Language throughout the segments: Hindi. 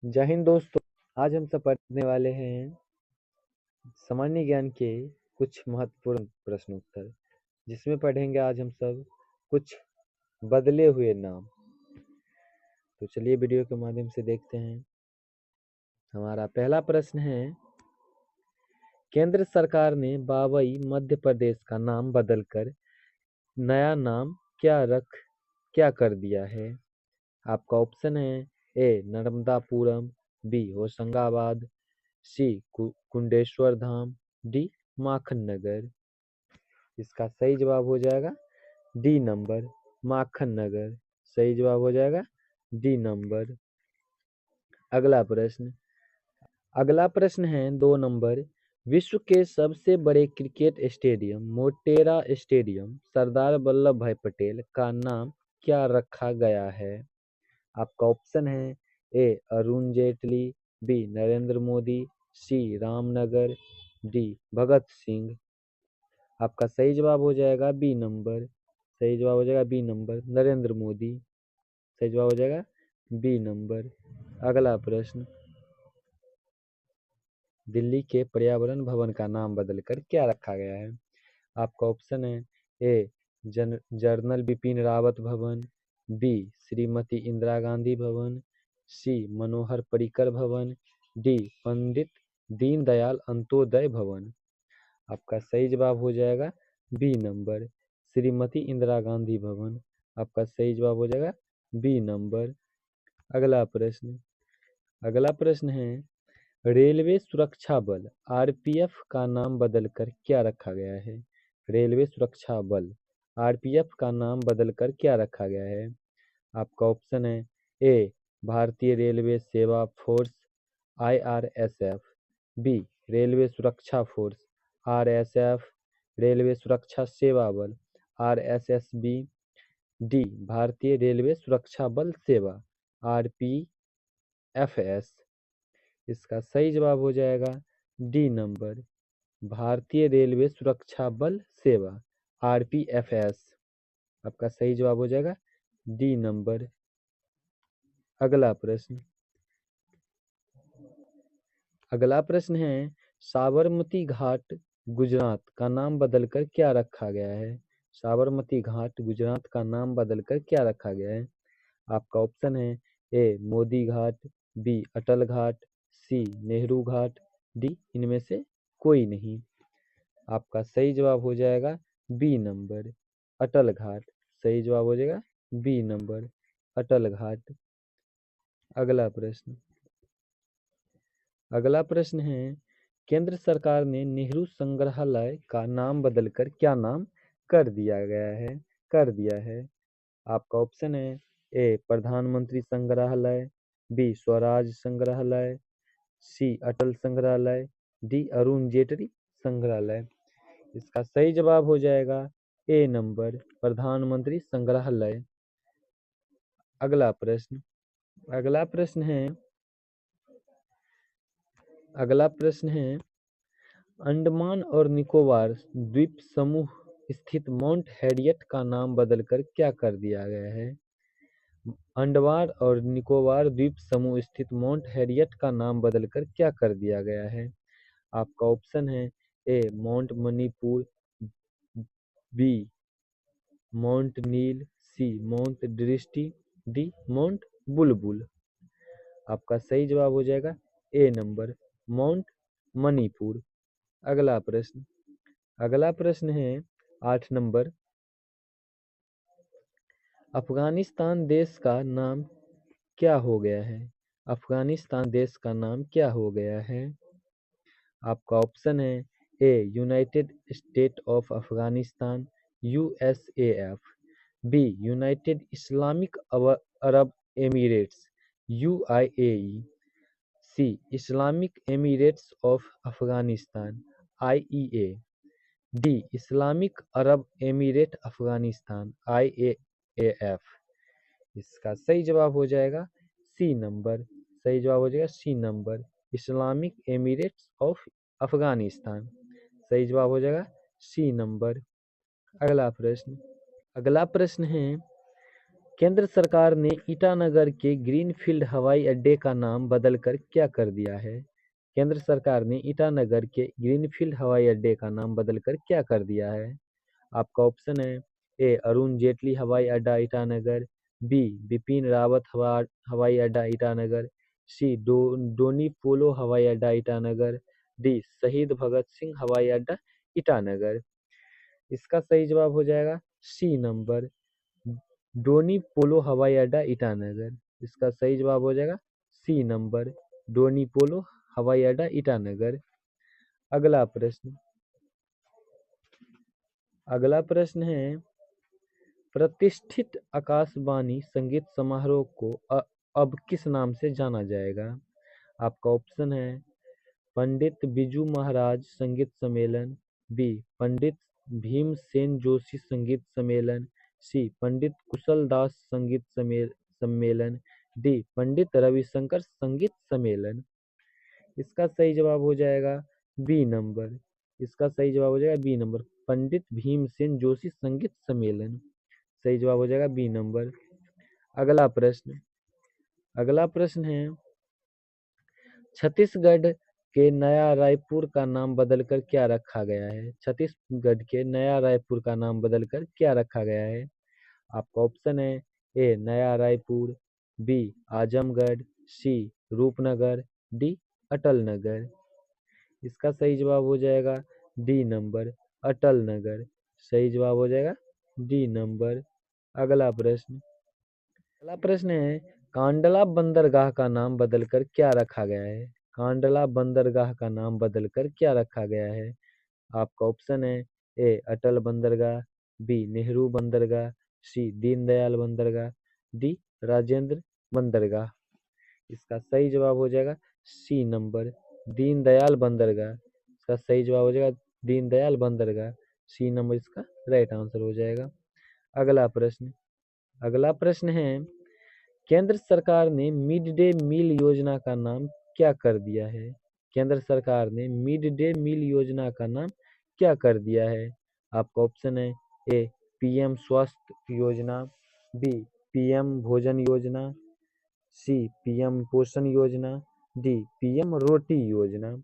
जय हिंद दोस्तों। आज हम सब पढ़ने वाले हैं सामान्य ज्ञान के कुछ महत्वपूर्ण प्रश्न उत्तर, जिसमें पढ़ेंगे आज हम सब कुछ बदले हुए नाम। तो चलिए वीडियो के माध्यम से देखते हैं। हमारा पहला प्रश्न है, केंद्र सरकार ने बाबई मध्य प्रदेश का नाम बदलकर नया नाम क्या कर दिया है? आपका ऑप्शन है ए नर्मदापुरम, बी होशंगाबाद, सी कुंडेश्वर धाम, डी माखन नगर। इसका सही जवाब हो जाएगा डी नंबर, माखन नगर। सही जवाब हो जाएगा डी नंबर। अगला प्रश्न है 2 नंबर। विश्व के सबसे बड़े cricket stadium Motera stadium Sardar Vallabh भाई पटेल का नाम क्या रखा गया है? आपका ऑप्शन है A Arun Jaitley, B Narendra Modi, C Ramnagar, D Bhagat Singh. आपका सही जवाब हो जाएगा बी नंबर। सही जवाब हो जाएगा बी नंबर, नरेंद्र मोदी। सही जवाब हो जाएगा बी नंबर। अगला प्रश्न, दिल्ली के पर्यावरण भवन का नाम बदलकर क्या रखा गया है? आपका ऑप्शन है ए जनरल बिपिन रावत भवन, बी श्रीमती इंदिरा गांधी भवन, सी मनोहर पर्रिकर भवन, डी पंडित दीनदयाल अंत्योदय भवन। आपका सही जवाब हो जाएगा बी नंबर, श्रीमती इंदिरा गांधी भवन। आपका सही जवाब हो जाएगा बी नंबर। अगला प्रश्न है, रेलवे सुरक्षा बल आरपीएफ का नाम बदलकर क्या रखा गया है? रेलवे सुरक्षा बल आरपीएफ का नाम बदलकर क्या रखा गया है? आपका ऑप्शन है ए भारतीय रेलवे सेवा फोर्स आईआरएसएफ, बी रेलवे सुरक्षा फोर्स आरएसएफ, रेलवे सुरक्षा सेवा बल आरएसएसबी, डी भारतीय रेलवे सुरक्षा बल सेवा आरपीएफएस। इसका सही जवाब हो जाएगा डी नंबर, भारतीय रेलवे सुरक्षा बल सेवा आरपीएफएस। आपका सही जवाब हो जाएगा डी नंबर। अगला प्रश्न है, साबरमती घाट गुजरात का नाम बदलकर क्या रखा गया है? साबरमती घाट गुजरात का नाम बदलकर क्या रखा गया है? आपका ऑप्शन है ए मोदी घाट, बी अटल घाट, सी नेहरू घाट, डी इनमें से कोई नहीं। आपका सही जवाब हो जाएगा बी नंबर, अटल घाट। सही जवाब हो जाएगा बी नंबर, अटल घाट। अगला प्रश्न है, केंद्र सरकार ने नेहरू संग्रहालय का नाम बदलकर क्या नाम कर दिया है? आपका ऑप्शन है ए प्रधानमंत्री संग्रहालय, बी स्वराज संग्रहालय, सी अटल संग्रहालय, डी अरुण जेटली संग्रहालय। इसका सही जवाब हो जाएगा ए नंबर, प्रधानमंत्री संग्रहालय। अगला प्रश्न है, अंडमान और निकोबार द्वीप समूह स्थित माउंट हैरियट का नाम बदलकर क्या कर दिया गया है? अंडमान और निकोबार द्वीप समूह स्थित माउंट हैरियट का नाम बदलकर क्या कर दिया गया है? आपका ऑप्शन है ए माउंट मणिपुर, बी माउंट नील, सी माउंट दृष्टि, डी माउंट बुलबुल। आपका सही जवाब हो जाएगा ए नंबर, माउंट मणिपुर। अगला प्रश्न है 8 नंबर। अफगानिस्तान देश का नाम क्या हो गया है? अफगानिस्तान देश का नाम क्या हो गया है? आपका ऑप्शन है A United State of Afghanistan USAF, B United Islamic Arab Emirates UIAE, C Islamic Emirates of Afghanistan IEA, D Islamic Arab Emirate Afghanistan IAF. इसका सही जवाब हो जाएगा सी नंबर। सही जवाब हो जाएगा सी number, Islamic Emirates of Afghanistan. सही जवाब हो जाएगा सी नंबर। अगला प्रश्न है, केंद्र सरकार ने ईटानगर के ग्रीनफील्ड हवाई अड्डे का नाम बदलकर क्या कर दिया है? केंद्र सरकार ने ईटानगर के ग्रीनफील्ड हवाई अड्डे का नाम बदलकर क्या कर दिया है? आपका ऑप्शन है ए अरुण जेटली हवाई अड्डा ईटानगर, बी बिपिन रावत हवाई अड्डा ईटानगर, सी डोनी पोलो हवाई अड्डा ईटानगर, डी शहीद भगत सिंह हवाई अड्डा ईटानगर। इसका सही जवाब हो जाएगा सी नंबर, डोनी पोलो हवाई अड्डा ईटानगर। इसका सही जवाब हो जाएगा सी नंबर, डोनी पोलो हवाई अड्डा ईटानगर। अगला प्रश्न है प्रतिष्ठित आकाशवाणी संगीत समारोह को अब किस नाम से जाना जाएगा? आपका ऑप्शन है पंडित बिजू महाराज संगीत सम्मेलन, बी पंडित भीमसेन जोशी संगीत सम्मेलन, सी पंडित कुशल दास संगीत सम्मेलन, डी पंडित रविशंकर संगीत सम्मेलन। इसका सही जवाब हो जाएगा बी नंबर। इसका सही जवाब हो जाएगा बी नंबर, पंडित भीमसेन जोशी संगीत सम्मेलन। सही जवाब हो जाएगा बी नंबर। अगला प्रश्न है छत्तीसगढ़ के नया रायपुर का नाम बदलकर क्या रखा गया है? छत्तीसगढ़ के नया रायपुर का नाम बदलकर क्या रखा गया है? आपका ऑप्शन है ए नया रायपुर, बी आजमगढ़, सी रूपनगर, डी अटल नगर। इसका सही जवाब हो जाएगा डी नंबर, अटल नगर। सही जवाब हो जाएगा डी नंबर। अगला प्रश्न है कांडला बंदरगाह का नाम बदलकर क्या रखा गया है? कांडला बंदरगाह का नाम बदलकर क्या रखा गया है? आपका ऑप्शन है ए अटल बंदरगाह, बी नेहरू बंदरगाह, सी दीनदयाल बंदरगाह, डी राजेंद्र बंदरगाह। इसका सही जवाब हो जाएगा सी नंबर, दीनदयाल बंदरगाह। इसका सही जवाब हो जाएगा दीनदयाल बंदरगाह। सी नंबर इसका राइट आंसर हो जाएगा। अगला प्रश्न है केंद्र सरकार ने मिड डे मील योजना का नाम क्या कर दिया है? केंद्र सरकार ने मिड डे मील योजना का नाम क्या कर दिया है? आपका ऑप्शन है ए पीएम स्वास्थ्य योजना, बी पीएम भोजन योजना, सी पीएम पोषण योजना, डी पीएम रोटी योजना।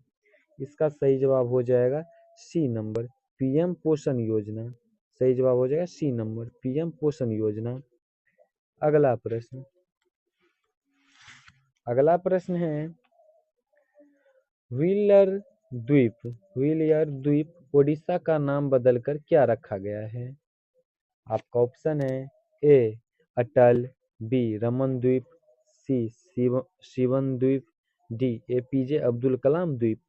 इसका सही जवाब हो जाएगा सी नंबर, पीएम पोषण योजना। सही जवाब हो जाएगा सी नंबर, पीएम पोषण योजना। अगला प्रश्न है व्हीलर द्वीप ओडिशा का नाम बदलकर क्या रखा गया है? आपका ऑप्शन है ए अटल, बी रमन द्वीप, सी शिवन द्वीप, डी एपीजे अब्दुल कलाम द्वीप।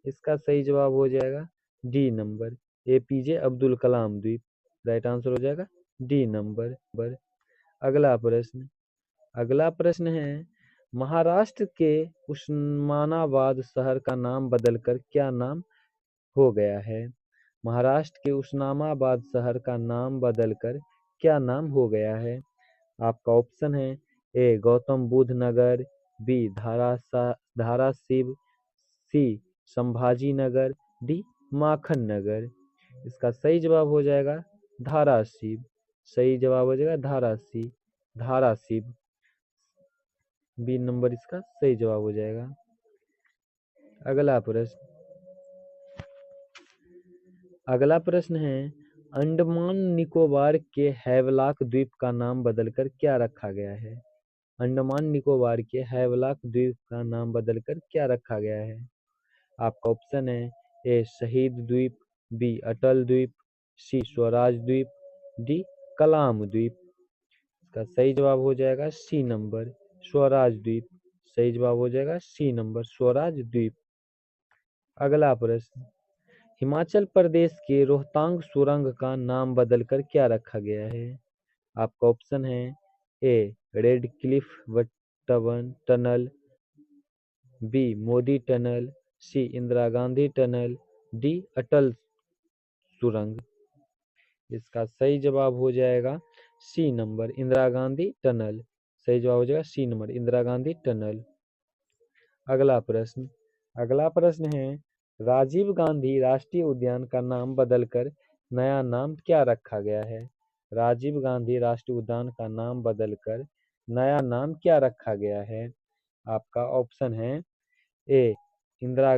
इसका सही जवाब हो जाएगा D number, APJ Abdul Kalam द्वीप। राइट आंसर हो जाएगा डी नंबर। अगला प्रश्न है महाराष्ट्र के उस्मानाबाद शहर का नाम बदलकर क्या नाम हो गया है? महाराष्ट्र के उस्मानाबाद शहर का नाम बदलकर क्या नाम हो गया है? आपका ऑप्शन है ए गौतम बुद्ध नगर, बी धाराशिव, सी संभाजी नगर, डी माखन नगर। इसका सही जवाब हो जाएगा धाराशिव। सही जवाब हो जाएगा धाराशिव। बी नंबर इसका सही जवाब हो जाएगा। अगला प्रश्न है अंडमान निकोबार के हैवलॉक द्वीप का नाम बदलकर क्या रखा गया है? अंडमान निकोबार के हैवलॉक द्वीप का नाम बदलकर क्या रखा गया है? आपका ऑप्शन है ए शहीद द्वीप, बी अटल द्वीप, सी स्वराज द्वीप, डी कलाम द्वीप। इसका सही जवाब हो जाएगा सी नंबर, स्वराज द्वीप। सही जवाब हो जाएगा सी नंबर, स्वराज द्वीप। अगला प्रश्न हिमाचल प्रदेश के रोहतांग सुरंग का नाम बदलकर क्या रखा गया है? आपका ऑप्शन है A Red Cliff tunnel, B Modi tunnel, C Indira Gandhi tunnel, D Atal सुरंग। इसका सही जवाब हो जाएगा सी नंबर, इंदिरा गांधी टनल। सही जवाब हो जाएगा सी नंबर, इंदिरा गांधी टनल। अगला प्रश्न है राजीव गांधी राष्ट्रीय उद्यान का नाम बदलकर नया नाम क्या रखा गया है? राजीव गांधी राष्ट्रीय उद्यान का नाम बदलकर नया नाम क्या रखा गया है? आपका ऑप्शन है ए इंदिरा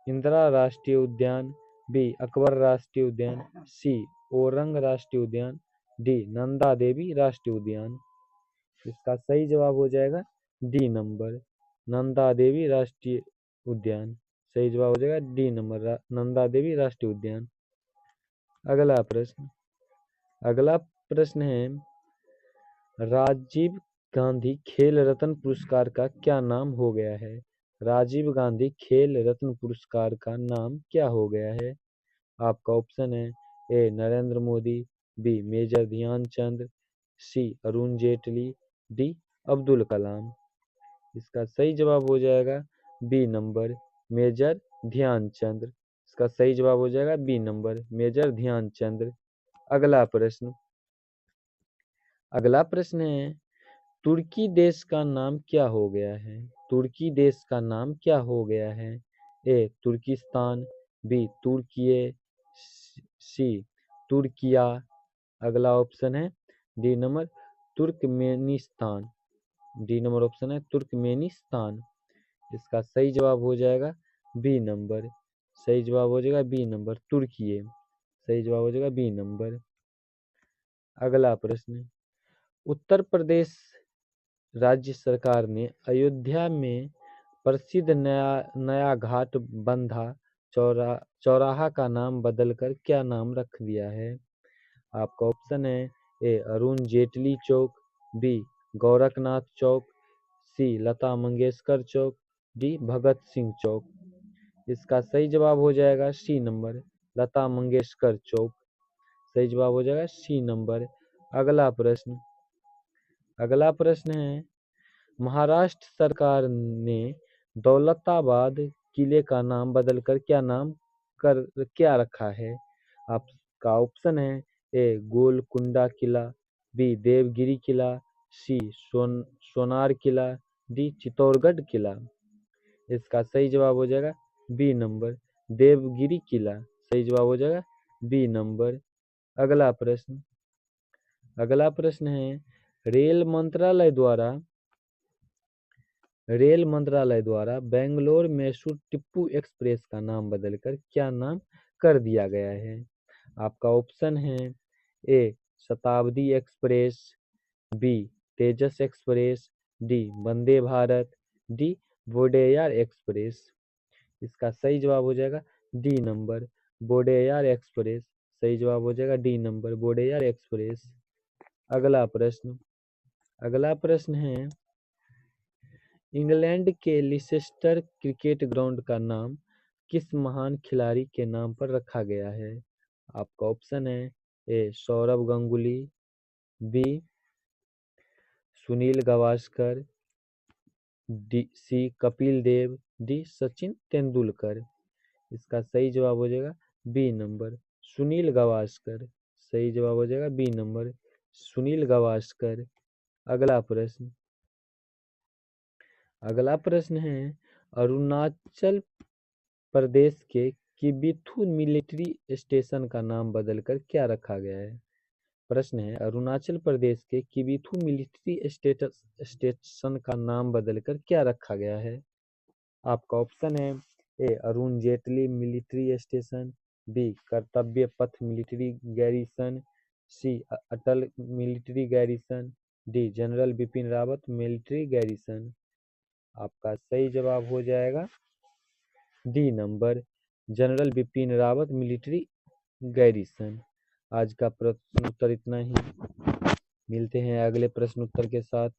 इंदिरा राष्ट्रीय उद्यान, बी अकबर राष्ट्रीय उद्यान, सी ओरंग राष्ट्रीय उद्यान, डी नंदा देवी राष्ट्रीय उद्यान। इसका सही जवाब हो जाएगा डी नंबर, नंदा देवी राष्ट्रीय उद्यान। सही जवाब हो जाएगा डी नंबर, नंदा देवी राष्ट्रीय उद्यान। अगला प्रश्न है राजीव गांधी खेल रत्न पुरस्कार का क्या नाम हो गया है? राजीव गांधी खेल रत्न पुरस्कार का नाम क्या हो गया है? आपका ऑप्शन है ए नरेंद्र मोदी, बी मेजर ध्यानचंद, सी अरुण जेटली, डी अब्दुल कलाम। इसका सही जवाब हो जाएगा बी नंबर, मेजर ध्यानचंद। इसका सही जवाब हो जाएगा बी नंबर, मेजर ध्यानचंद। अगला प्रश्न है तुर्की देश का नाम क्या हो गया है? तुर्की देश का नाम क्या हो गया है? ए तुर्किस्तान, बी तुर्किये, सी तुर्किया। अगला ऑप्शन है D number Turkmenistan. D number option है तुर्कमेनिस्तान। इसका सही जवाब हो जाएगा बी नंबर। सही जवाब हो जाएगा बी नंबर, तुर्किये। सही जवाब हो जाएगा बी नंबर। अगला प्रश्न, उत्तर प्रदेश राज्य सरकार ने अयोध्या में प्रसिद्ध नया घाट बंधा चौराहा का नाम बदलकर क्या नाम रख दिया है? आपका ऑप्शन है A Arun Jaitley Chowk, B Gorakhnath Chowk, C Lata Mangeshkar Chowk, D Bhagat Singh चौक। इसका सही जवाब हो जाएगा सी नंबर, लता मंगेशकर चौक। सही जवाब हो जाएगा सी नंबर। अगला प्रश्न है महाराष्ट्र सरकार ने दौलताबाद किले का नाम बदलकर क्या रखा है? आपका ऑप्शन है ए गोलकुंडा किला, बी देवगिरी किला, सी सोनार किला, डी चित्तौड़गढ़ किला। इसका सही जवाब हो जाएगा बी नंबर, देवगिरी किला। सही जवाब हो जाएगा बी नंबर। अगला प्रश्न है रेल मंत्रालय द्वारा बेंगलोर मैसूर टिप्पू एक्सप्रेस का नाम बदलकर क्या नाम कर दिया गया है? आपका ऑप्शन है ए शताब्दी एक्सप्रेस, बी तेजस express, D Vande Bharat, D Wodeyar express. इसका सही जवाब हो जाएगा डी नंबर, वोडेयार एक्सप्रेस। सही जवाब हो जाएगा डी नंबर, वोडेयार एक्सप्रेस। अगला प्रश्न है इंग्लैंड के लिसेस्टर क्रिकेट ग्राउंड का नाम किस महान खिलाड़ी के नाम पर रखा गया है? आपका ऑप्शन है ए सौरव गांगुली, बी सुनील गावस्कर, सी कपिल देव, डी सचिन तेंदुलकर। इसका सही जवाब हो जाएगा बी नंबर, सुनील गावस्कर। सही जवाब हो जाएगा बी नंबर, सुनील गावस्कर। अगला प्रश्न है अरुणाचल प्रदेश के किबिथु मिलिट्री स्टेशन का नाम बदलकर क्या रखा गया है? प्रश्न है अरुणाचल प्रदेश के किबिथु मिलिट्री स्टेशन का नाम बदलकर क्या रखा गया है? आपका ऑप्शन है A Arun Jaitley military station, B Kartavya Path military garrison, C Atal military garrison, D general Bipin Rawat military garrison. आपका सही जवाब हो जाएगा D number, general Bipin Rawat military garrison. आज का प्रश्न उत्तर इतना ही। मिलते हैं अगले प्रश्न उत्तर के साथ।